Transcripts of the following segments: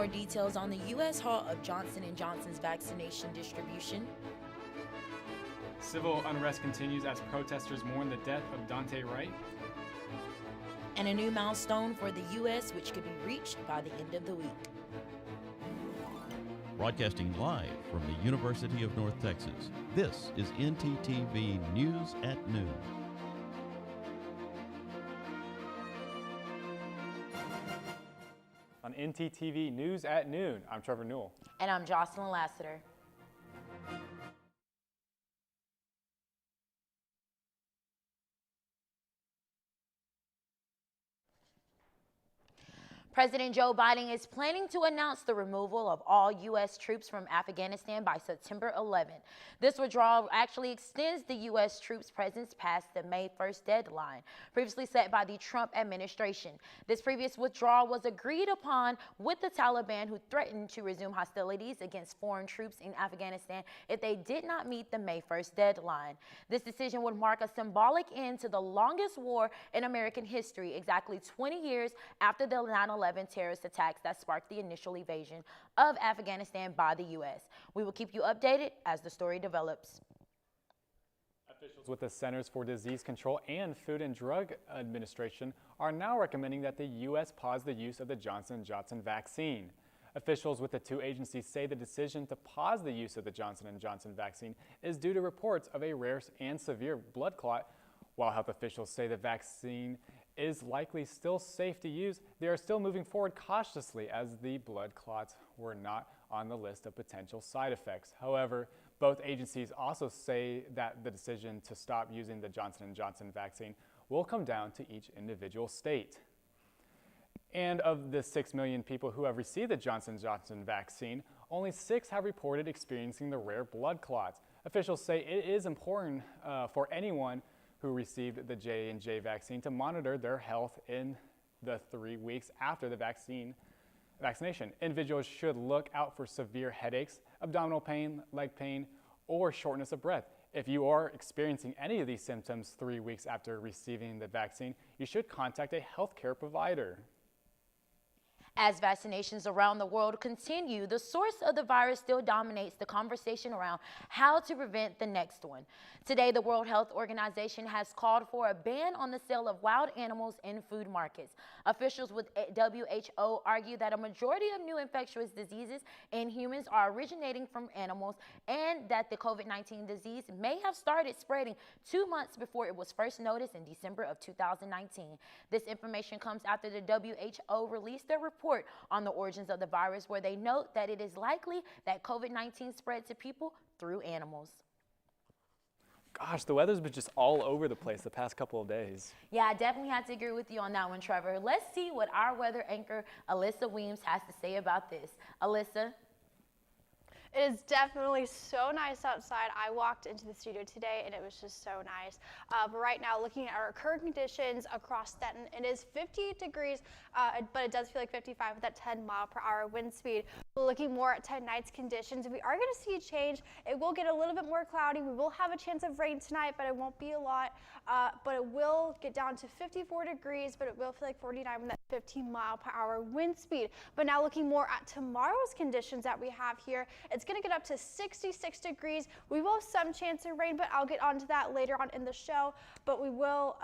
more details on the U.S. halt of Johnson & Johnson's vaccination distribution. Civil unrest continues as protesters mourn the death of Dante Wright. And a new milestone for the U.S. which could be reached by the end of the week. Broadcasting live from the University of North Texas, this is ntTV News at Noon. On ntTV News at Noon, I'm Trevor Newell. And I'm Jocelyn Lassiter. President Joe Biden is planning to announce the removal of all U.S. troops from Afghanistan by September 11th. This withdrawal actually extends the U.S. troops' presence past the May 1st deadline, previously set by the Trump administration. This previous withdrawal was agreed upon with the Taliban, who threatened to resume hostilities against foreign troops in Afghanistan if they did not meet the May 1st deadline. This decision would mark a symbolic end to the longest war in American history, exactly 20 years after the 9/11 terrorist attacks that sparked the initial invasion of Afghanistan by the U.S. We will keep you updated as the story develops. Officials with the Centers for Disease Control and Food and Drug Administration are now recommending that the U.S. pause the use of the Johnson & Johnson vaccine. Officials with the two agencies say the decision to pause the use of the Johnson & Johnson vaccine is due to reports of a rare and severe blood clot. While health officials say the vaccine is likely still safe to use, they are still moving forward cautiously as the blood clots were not on the list of potential side effects. However, both agencies also say that the decision to stop using the Johnson & Johnson vaccine will come down to each individual state. And of the 6 million people who have received the Johnson & Johnson vaccine, only 6 have reported experiencing the rare blood clots. Officials say it is important for anyone who received the J&J vaccine to monitor their health in the 3 weeks after the vaccination. Individuals should look out for severe headaches, abdominal pain, leg pain, or shortness of breath. If you are experiencing any of these symptoms 3 weeks after receiving the vaccine, you should contact a healthcare provider. As vaccinations around the world continue, the source of the virus still dominates the conversation around how to prevent the next one. Today, the World Health Organization has called for a ban on the sale of wild animals in food markets. Officials with WHO argue that a majority of new infectious diseases in humans are originating from animals, and that the COVID-19 disease may have started spreading 2 months before it was first noticed in December of 2019. This information comes after the WHO released their report on the origins of the virus, where they note that it is likely that COVID-19 spread to people through animals. Gosh, the weather's been just all over the place the past couple of days. Yeah, I definitely have to agree with you on that one, Trevor. Let's see what our weather anchor, Alyssa Weems, has to say about this. Alyssa? It is definitely so nice outside. I walked into the studio today and it was just so nice. But right now, looking at our current conditions across Denton, it is 58 degrees, but it does feel like 55 with that 10-mile-per-hour wind speed. We're looking more at tonight's conditions. We are going to see a change. It will get a little bit more cloudy. We will have a chance of rain tonight, but it won't be a lot. But it will get down to 54 degrees, but it will feel like 49 with that 15-mile-per-hour wind speed. But now looking more at tomorrow's conditions that we have here, it's going to get up to 66 degrees. We will have some chance of rain, but I'll get onto that later on in the show. But it will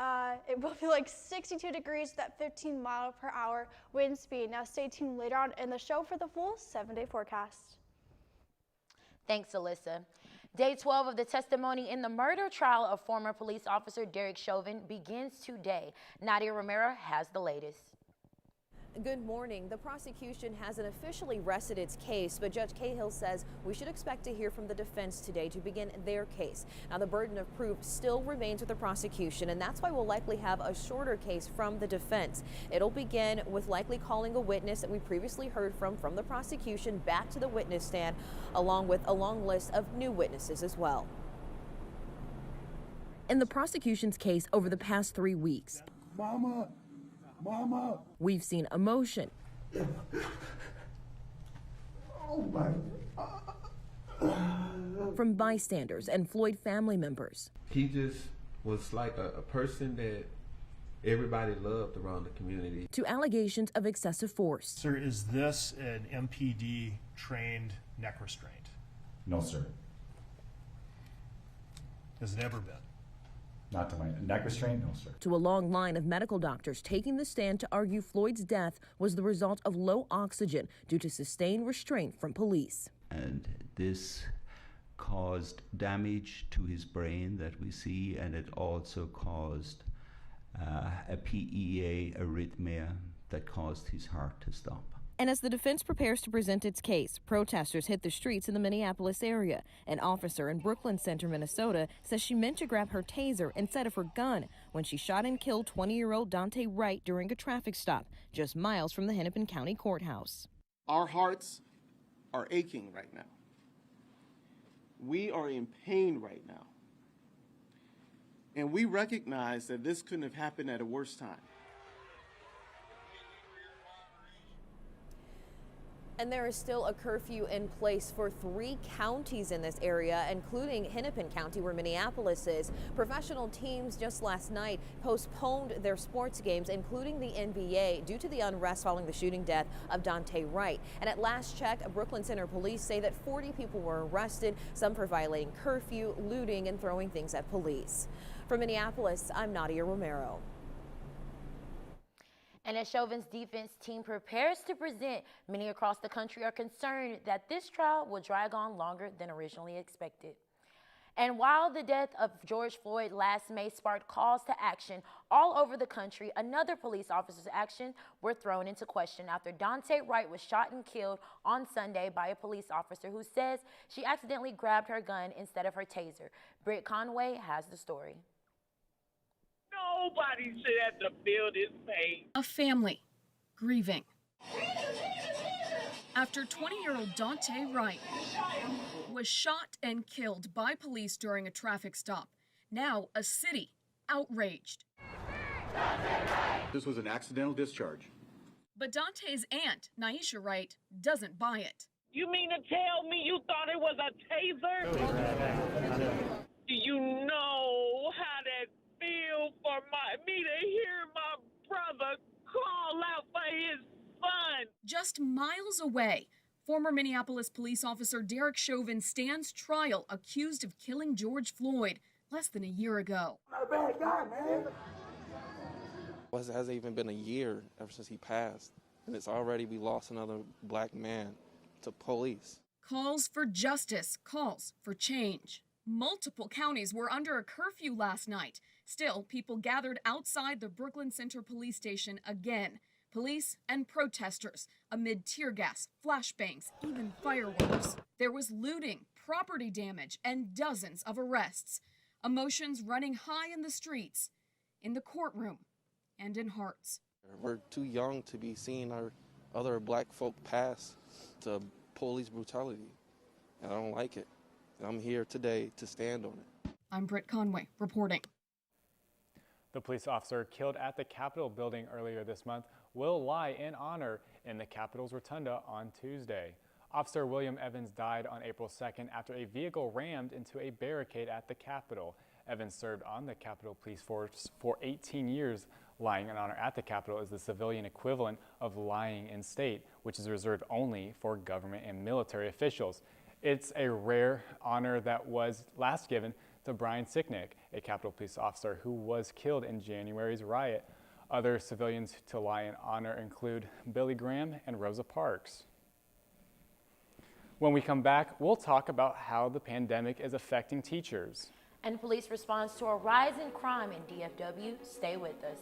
feel like 62 degrees with that 15-mile-per-hour wind speed. Now stay tuned later on in the show for the full 7-day forecast. Thanks, Alyssa. Day 12 of the testimony in the murder trial of former police officer Derek Chauvin begins today. Nadia Romero has the latest. Good morning. The prosecution hasn't officially rested its case, but Judge Cahill says we should expect to hear from the defense today to begin their case. Now, the burden of proof still remains with the prosecution, and that's why we'll likely have a shorter case from the defense. It'll begin with likely calling a witness that we previously heard from the prosecution back to the witness stand, along with a long list of new witnesses as well. In the prosecution's case over the past 3 weeks, Mama! we've seen emotion. Oh my. From bystanders and Floyd family members. He just was like a person that everybody loved around the community. To allegations of excessive force. Sir, is this an MPD trained neck restraint? No, sir. Has it ever been? Not to my neck restraint, no, sir. To a long line of medical doctors taking the stand to argue Floyd's death was the result of low oxygen due to sustained restraint from police. And this caused damage to his brain that we see, and it also caused a PEA arrhythmia that caused his heart to stop. And as the defense prepares to present its case, protesters hit the streets in the Minneapolis area. An officer in Brooklyn Center, Minnesota, says she meant to grab her taser instead of her gun when she shot and killed 20-year-old Dante Wright during a traffic stop just miles from the Hennepin County Courthouse. Our hearts are aching right now. We are in pain right now. And we recognize that this couldn't have happened at a worse time. And there is still a curfew in place for 3 counties in this area, including Hennepin County, where Minneapolis is. Professional teams just last night postponed their sports games, including the NBA, due to the unrest following the shooting death of Dante Wright. And at last check, Brooklyn Center police say that 40 people were arrested, some for violating curfew, looting, and throwing things at police. From Minneapolis, I'm Nadia Romero. And as Chauvin's defense team prepares to present, many across the country are concerned that this trial will drag on longer than originally expected. And while the death of George Floyd last May sparked calls to action all over the country, another police officer's actions were thrown into question after Dante Wright was shot and killed on Sunday by a police officer who says she accidentally grabbed her gun instead of her taser. Britt Conway has the story. Nobody should have to feel this pain. A family grieving after 20-year-old Dante Wright was shot and killed by police during a traffic stop. Now a city outraged. This was an accidental discharge. But Dante's aunt, Naisha Wright, doesn't buy it. You mean to tell me you thought it was a taser? Do you know how that feels for me to hear my brother call out for his son? Just miles away, former Minneapolis police officer Derek Chauvin stands trial accused of killing George Floyd less than a year ago. Not a bad guy, man. It hasn't even been a year ever since he passed, and it's already we lost another black man to police. Calls for justice, calls for change. Multiple counties were under a curfew last night. Still, people gathered outside the Brooklyn Center police station again. Police and protesters amid tear gas, flashbangs, even fireworks. There was looting, property damage, and dozens of arrests. Emotions running high in the streets, in the courtroom, and in hearts. We're too young to be seeing our other black folk pass to police brutality. And I don't like it. And I'm here today to stand on it. I'm Britt Conway reporting. The police officer killed at the Capitol building earlier this month will lie in honor in the Capitol's rotunda on Tuesday. Officer William Evans died on April 2nd after a vehicle rammed into a barricade at the Capitol. Evans served on the Capitol Police Force for 18 years. Lying in honor at the Capitol is the civilian equivalent of lying in state, which is reserved only for government and military officials. It's a rare honor that was last given to Brian Sicknick, a Capitol Police officer who was killed in January's riot. Other civilians to lie in honor include Billy Graham and Rosa Parks. When we come back, we'll talk about how the pandemic is affecting teachers. And police response to a rise in crime in DFW. Stay with us.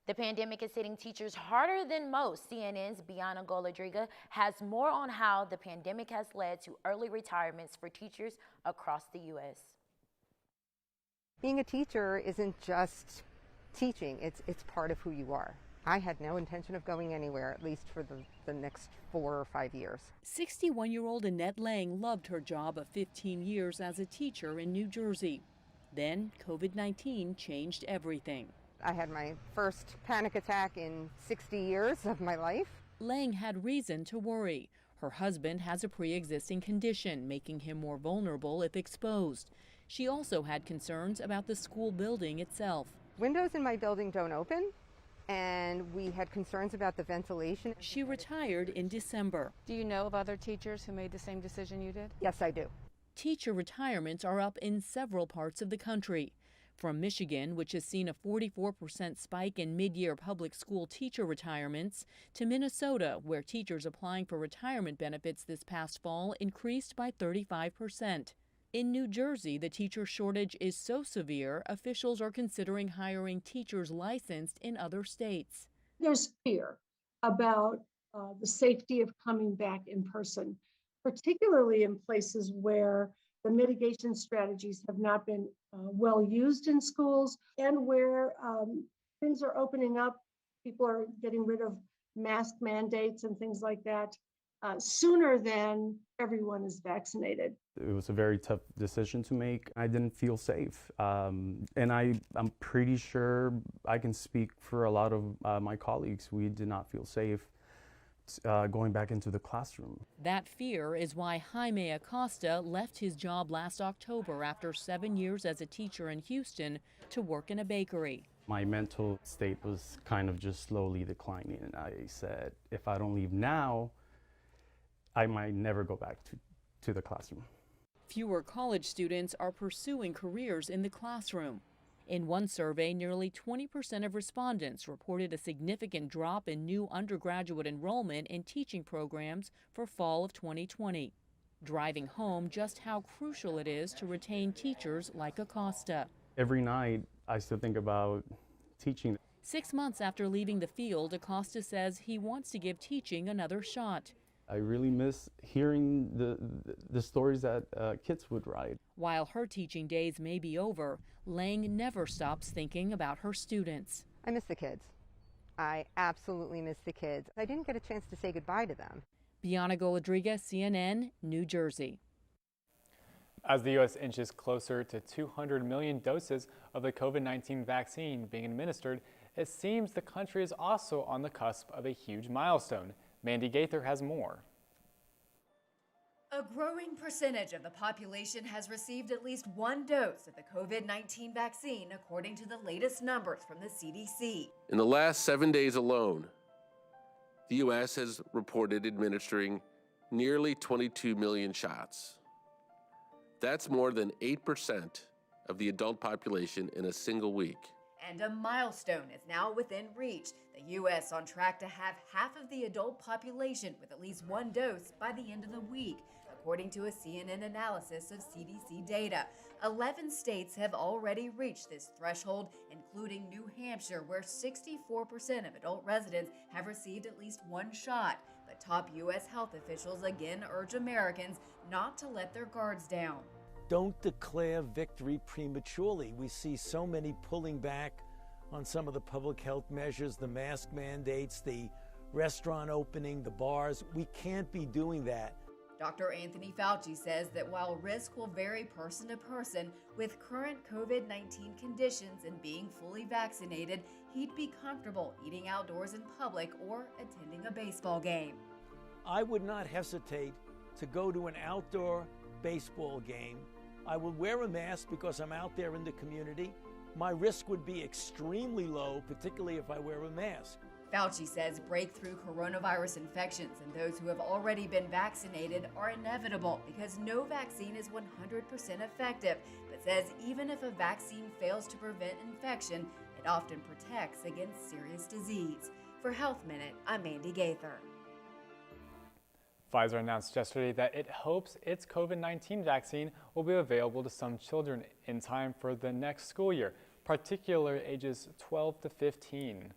The pandemic is hitting teachers harder than most. CNN's Bianca Goladriga has more on how the pandemic has led to early retirements for teachers across the U.S. Being a teacher isn't just teaching, it's part of who you are. I had no intention of going anywhere, at least for the next 4 or 5 years. 61-year-old Annette Lang loved her job of 15 years as a teacher in New Jersey. Then COVID-19 changed everything. I had my first panic attack in 60 years of my life. Lang had reason to worry. Her husband has a pre-existing condition, making him more vulnerable if exposed. She also had concerns about the school building itself. Windows in my building don't open, and we had concerns about the ventilation. She retired in December. Do you know of other teachers who made the same decision you did? Yes, I do. Teacher retirements are up in several parts of the country. From Michigan, which has seen a 44% spike in mid-year public school teacher retirements, to Minnesota, where teachers applying for retirement benefits this past fall increased by 35%. In New Jersey, the teacher shortage is so severe, officials are considering hiring teachers licensed in other states. There's fear about the safety of coming back in person, particularly in places where the mitigation strategies have not been well used in schools, and where things are opening up. People are getting rid of mask mandates and things like that sooner than everyone is vaccinated. It was a very tough decision to make. I didn't feel safe. And I'm pretty sure I can speak for a lot of my colleagues. We did not feel safe going back into the classroom. That fear is why Jaime Acosta left his job last October after 7 years as a teacher in Houston to work in a bakery. My mental state was kind of just slowly declining, and I said, if I don't leave now, I might never go back to the classroom. Fewer college students are pursuing careers in the classroom. In one survey, nearly 20% of respondents reported a significant drop in new undergraduate enrollment in teaching programs for fall of 2020, driving home just how crucial it is to retain teachers like Acosta. Every night, I still think about teaching. 6 months after leaving the field, Acosta says he wants to give teaching another shot. I really miss hearing the stories that kids would write. While her teaching days may be over, Lang never stops thinking about her students. I miss the kids. I absolutely miss the kids. I didn't get a chance to say goodbye to them. Bianca Goladriga, CNN, New Jersey. As the U.S. inches closer to 200 million doses of the COVID-19 vaccine being administered, it seems the country is also on the cusp of a huge milestone. Mandy Gaither has more. A growing percentage of the population has received at least one dose of the COVID-19 vaccine, according to the latest numbers from the CDC. In the last 7 days alone, the U.S. has reported administering nearly 22 million shots. That's more than 8% of the adult population in a single week. And a milestone is now within reach. The U.S. on track to have half of the adult population with at least one dose by the end of the week, according to a CNN analysis of CDC data. 11 states have already reached this threshold, including New Hampshire, where 64% of adult residents have received at least one shot. But top U.S. health officials again urge Americans not to let their guards down. Don't declare victory prematurely. We see so many pulling back on some of the public health measures, the mask mandates, the restaurant opening, the bars. We can't be doing that. Dr. Anthony Fauci says that while risk will vary person to person, with current COVID-19 conditions and being fully vaccinated, he'd be comfortable eating outdoors in public or attending a baseball game. I would not hesitate to go to an outdoor baseball game. I would wear a mask because I'm out there in the community. My risk would be extremely low, particularly if I wear a mask. Fauci says breakthrough coronavirus infections in those who have already been vaccinated are inevitable because no vaccine is 100% effective, but says even if a vaccine fails to prevent infection, it often protects against serious disease. For Health Minute, I'm Mandy Gaither. Pfizer announced yesterday that it hopes its COVID-19 vaccine will be available to some children in time for the next school year, particularly ages 12 to 15.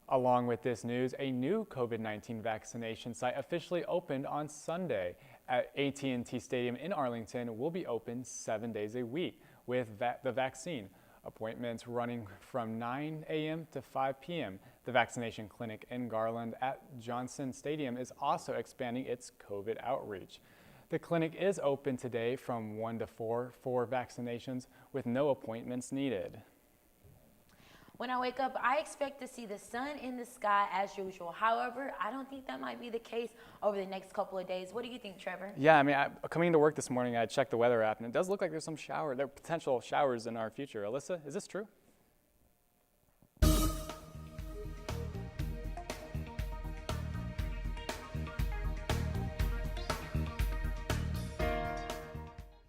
Along with this news, a new COVID-19 vaccination site officially opened on Sunday at AT&T Stadium in Arlington. Will be open 7 days a week with the vaccine. Appointments running from 9 a.m. to 5 p.m. The vaccination clinic in Garland at Johnson Stadium is also expanding its COVID outreach. The clinic is open today from 1 to 4 for vaccinations with no appointments needed. When I wake up, I expect to see the sun in the sky as usual. However, I don't think that might be the case over the next couple of days. What do you think, Trevor? Yeah, I mean, coming to work this morning, I checked the weather app, and it does look like there are potential showers in our future. Alyssa, is this true?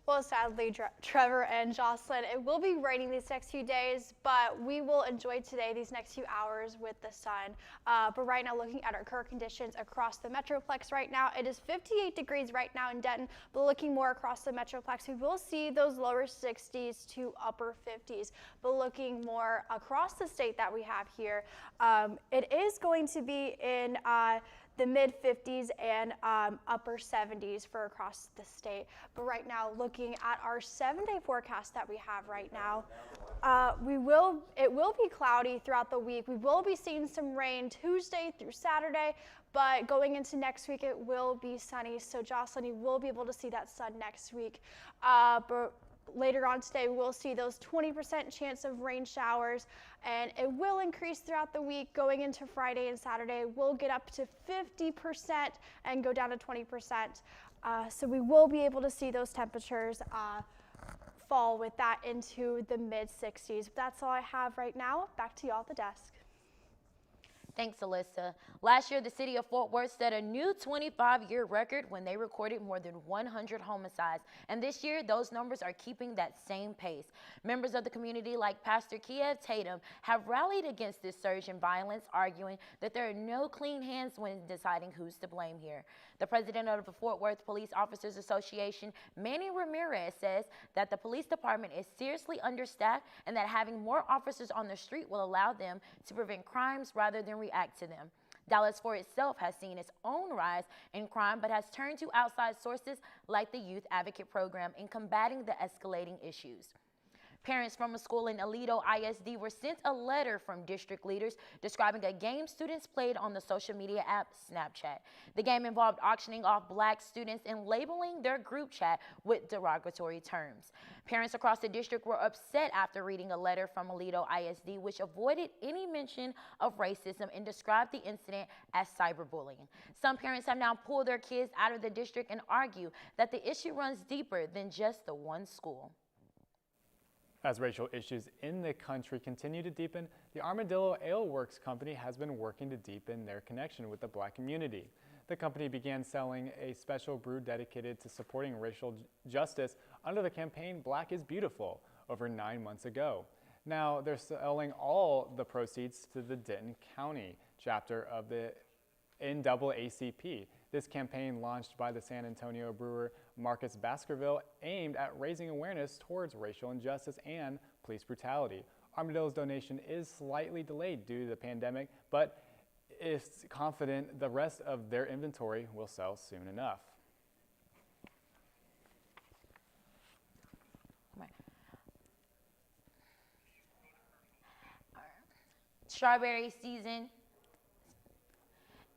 Well, sadly, Trevor and Jocelyn, it will be raining these next few days, but we will enjoy today, these next few hours with the sun. But right now, looking at our current conditions across the Metroplex right now, it is 58 degrees right now in Denton, but looking more across the Metroplex, we will see those lower 60s to upper 50s. But looking more across the state that we have here, it is going to be in the mid 50s and upper 70s for across the state. But right now, looking at our 7-day forecast that we have right now, it will be cloudy throughout the week. We will be seeing some rain Tuesday through Saturday, but going into next week, it will be sunny. So Jocelyn, you will be able to see that sun next week. But later on today, we'll see those 20% chance of rain showers, and it will increase throughout the week. Going into Friday and Saturday, we'll get up to 50% and go down to 20%. So we will be able to see those temperatures fall with that into the mid 60s. That's all I have right now. Back to you all at the desk. Thanks, Alyssa. Last year, the city of Fort Worth set a new 25-year record when they recorded more than 100 homicides. And this year, those numbers are keeping that same pace. Members of the community like Pastor Kiev Tatum have rallied against this surge in violence, arguing that there are no clean hands when deciding who's to blame here. The president of the Fort Worth Police Officers Association, Manny Ramirez, says that the police department is seriously understaffed and that having more officers on the street will allow them to prevent crimes rather than react to them. Dallas for itself has seen its own rise in crime, but has turned to outside sources like the Youth Advocate Program in combating the escalating issues. Parents from a school in Aledo ISD were sent a letter from district leaders describing a game students played on the social media app Snapchat. The game involved auctioning off black students and labeling their group chat with derogatory terms. Parents across the district were upset after reading a letter from Aledo ISD, which avoided any mention of racism and described the incident as cyberbullying. Some parents have now pulled their kids out of the district and argue that the issue runs deeper than just the one school. As racial issues in the country continue to deepen, the Armadillo Ale Works company has been working to deepen their connection with the black community. The company began selling a special brew dedicated to supporting racial justice under the campaign Black is Beautiful over 9 months ago. Now they're selling all the proceeds to the Denton County chapter of the NAACP. This campaign, launched by the San Antonio brewer Marcus Baskerville, aimed at raising awareness towards racial injustice and police brutality. Armadillo's donation is slightly delayed due to the pandemic, but is confident the rest of their inventory will sell soon enough. Strawberry season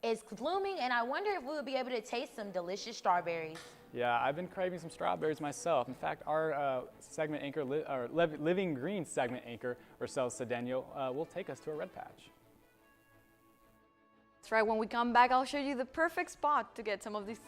is blooming, and I wonder if we will be able to taste some delicious strawberries. Yeah, I've been craving some strawberries myself. In fact, our segment anchor, our Living Green segment anchor, Rosel Cedeno, will take us to a red patch. That's right, when we come back, I'll show you the perfect spot to get some of these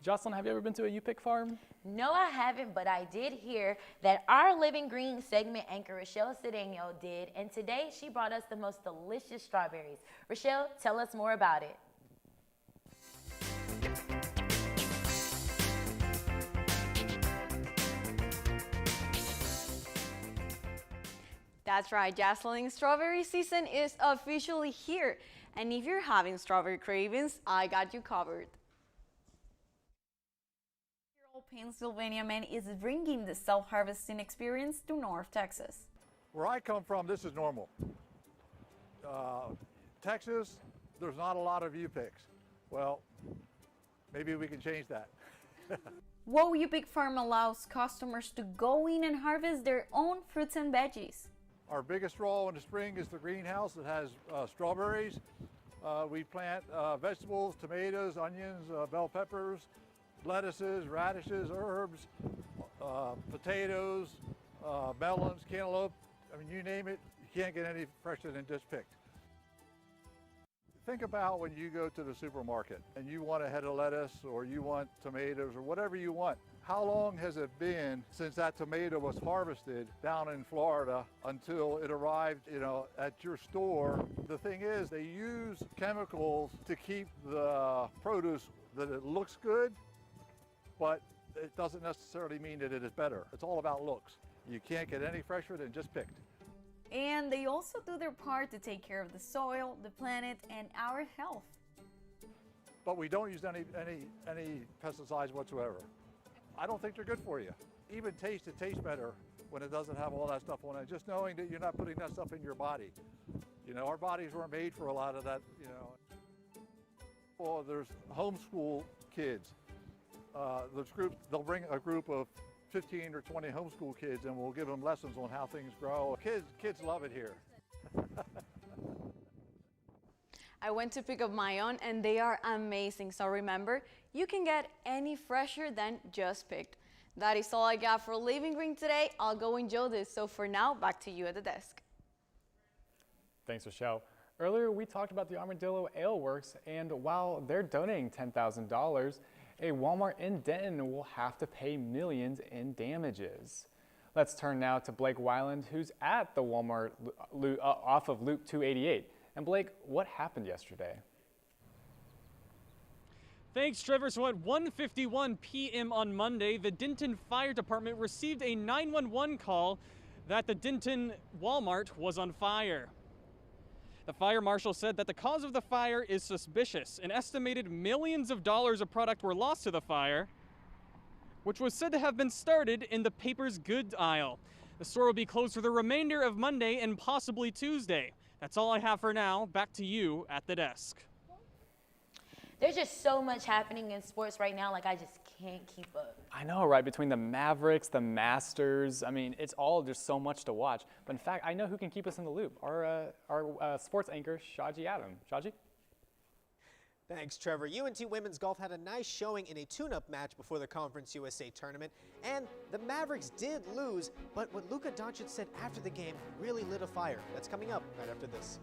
Jocelyn, have you ever been to a U-Pick farm? No, I haven't, but I did hear that our Living Green segment anchor, Rochelle Cedeno, did, and today she brought us the most delicious strawberries. Rochelle, tell us more about it. That's right, Jocelyn. Strawberry season is officially here. And if you're having strawberry cravings, I got you covered. Pennsylvania man is bringing the self-harvesting experience to North Texas. Where I come from, this is normal. Texas, there's not a lot of U-Picks. Well, maybe we can change that. Whoa U-Pick Farm allows customers to go in and harvest their own fruits and veggies. Our biggest draw in the spring is the greenhouse that has strawberries. We plant vegetables, tomatoes, onions, bell peppers, lettuces, radishes, herbs, potatoes, melons, cantaloupe. I mean, you name it, you can't get any fresher than just picked. Think about when you go to the supermarket and you want a head of lettuce or you want tomatoes or whatever you want. How long has it been since that tomato was harvested down in Florida until it arrived, at your store? The thing is, they use chemicals to keep the produce that it looks good, but it doesn't necessarily mean that it is better. It's all about looks. You can't get any fresher than just picked. And they also do their part to take care of the soil, the planet, and our health. But we don't use any pesticides whatsoever. I don't think they're good for you. Even taste, it tastes better when it doesn't have all that stuff on it. Just knowing that you're not putting that stuff in your body. Our bodies weren't made for a lot of that, Well, there's homeschool kids. They'll bring a group of 15 or 20 homeschool kids and we'll give them lessons on how things grow. Kids love it here. I went to pick up my own and they are amazing. So remember, you can get any fresher than just picked. That is all I got for Living Green today. I'll go enjoy this. So for now, back to you at the desk. Thanks, Rochelle. Earlier, we talked about the Armadillo Ale Works, and while they're donating $10,000, a Walmart in Denton will have to pay millions in damages. Let's turn now to Blake Weiland, who's at the Walmart off of Loop 288. And Blake, what happened yesterday? Thanks, Trevor. So at 1:51 p.m. on Monday, the Denton Fire Department received a 911 call that the Denton Walmart was on fire. The fire marshal said that the cause of the fire is suspicious. An estimated millions of dollars of product were lost to the fire, which was said to have been started in the paper's goods aisle. The store will be closed for the remainder of Monday and possibly Tuesday. That's all I have for now. Back to you at the desk. There's just so much happening in sports right now, like I just can't keep up. I know, right? Between the Mavericks, the Masters, I mean, it's all just so much to watch. But in fact, I know who can keep us in the loop. Our sports anchor, Shaji Adam. Shaji? Thanks, Trevor. UNT women's golf had a nice showing in a tune-up match before the Conference USA tournament, and the Mavericks did lose, but what Luka Doncic said after the game really lit a fire. That's coming up right after this.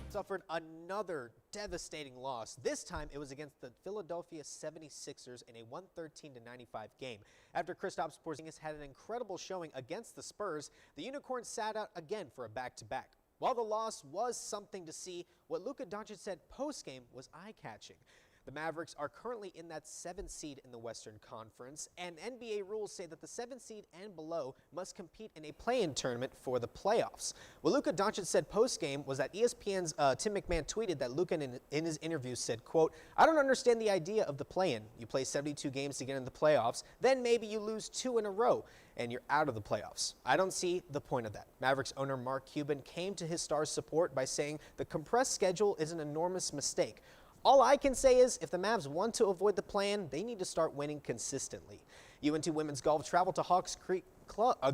Suffered another devastating loss. This time it was against the Philadelphia 76ers in a 113-95 game. After Kristaps Porzingis had an incredible showing against the Spurs, the Unicorns sat out again for a back-to-back. While the loss was something to see, what Luka Doncic said post-game was eye-catching. The Mavericks are currently in that 7th seed in the Western Conference, and NBA rules say that the 7th seed and below must compete in a play-in tournament for the playoffs. What Luka Doncic said post-game was that ESPN's Tim McMahon tweeted that Luka in his interview said, quote, "I don't understand the idea of the play-in. You play 72 games to get in the playoffs, then maybe you lose 2 in a row, and you're out of the playoffs. I don't see the point of that." Mavericks owner Mark Cuban came to his star's support by saying the compressed schedule is an enormous mistake. All I can say is if the Mavs want to avoid the plan, they need to start winning consistently. UNT women's golf traveled to Hawks Creek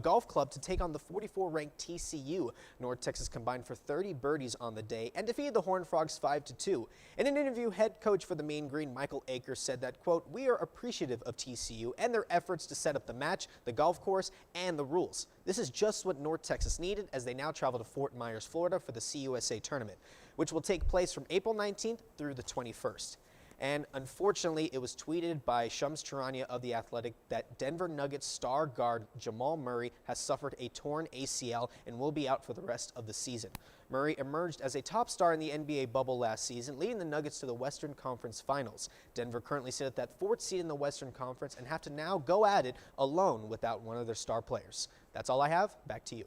Golf Club to take on the 44-ranked TCU. North Texas combined for 30 birdies on the day and defeated the Horned Frogs 5-2. In an interview, head coach for the Mean Green, Michael Akers, said that, quote, "We are appreciative of TCU and their efforts to set up the match, the golf course, and the rules. This is just what North Texas needed as they now travel to Fort Myers, Florida for the CUSA tournament, which will take place from April 19th through the 21st. And unfortunately, it was tweeted by Shams Charania of The Athletic that Denver Nuggets star guard Jamal Murray has suffered a torn ACL and will be out for the rest of the season. Murray emerged as a top star in the NBA bubble last season, leading the Nuggets to the Western Conference Finals. Denver currently sit at that 4th seed in the Western Conference and have to now go at it alone without one of their star players. That's all I have. Back to you.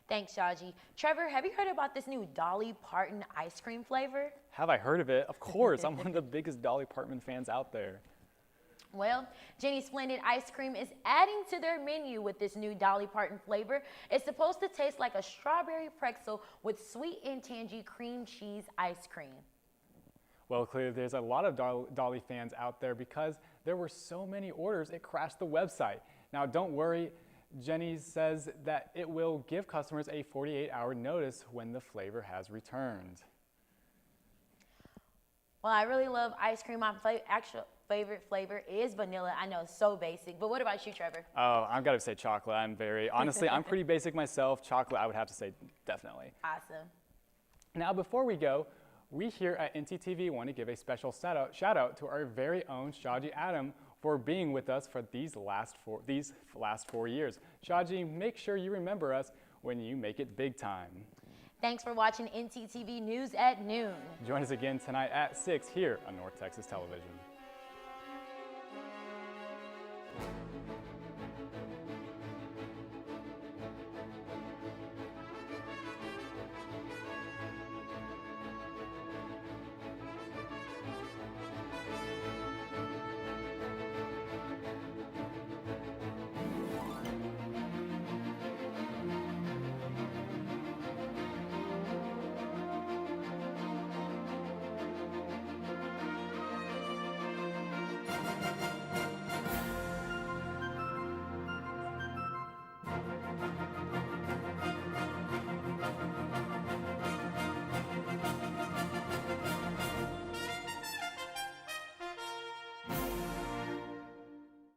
Thanks, Shaji. Trevor, have you heard about this new Dolly Parton ice cream flavor? Have I heard of it? Of course, I'm one of the biggest Dolly Parton fans out there. Well, Jenny's Splendid Ice Cream is adding to their menu with this new Dolly Parton flavor. It's supposed to taste like a strawberry pretzel with sweet and tangy cream cheese ice cream. Well, clearly there's a lot of Dolly fans out there because there were so many orders it crashed the website. Now don't worry, Jenny says that it will give customers a 48-hour notice when the flavor has returned. Well, I really love ice cream. My actual favorite flavor is vanilla. I know, so basic. But what about you, Trevor? Oh, I've got to say chocolate. Honestly, I'm pretty basic myself. Chocolate, I would have to say definitely. Awesome. Now, before we go, we here at ntTV want to give a special shout out to our very own Shaji Adam for being with us for these last 4 years. Shaji, make sure you remember us when you make it big time. Thanks for watching ntTV News at noon. Join us again tonight at 6 here on North Texas Television.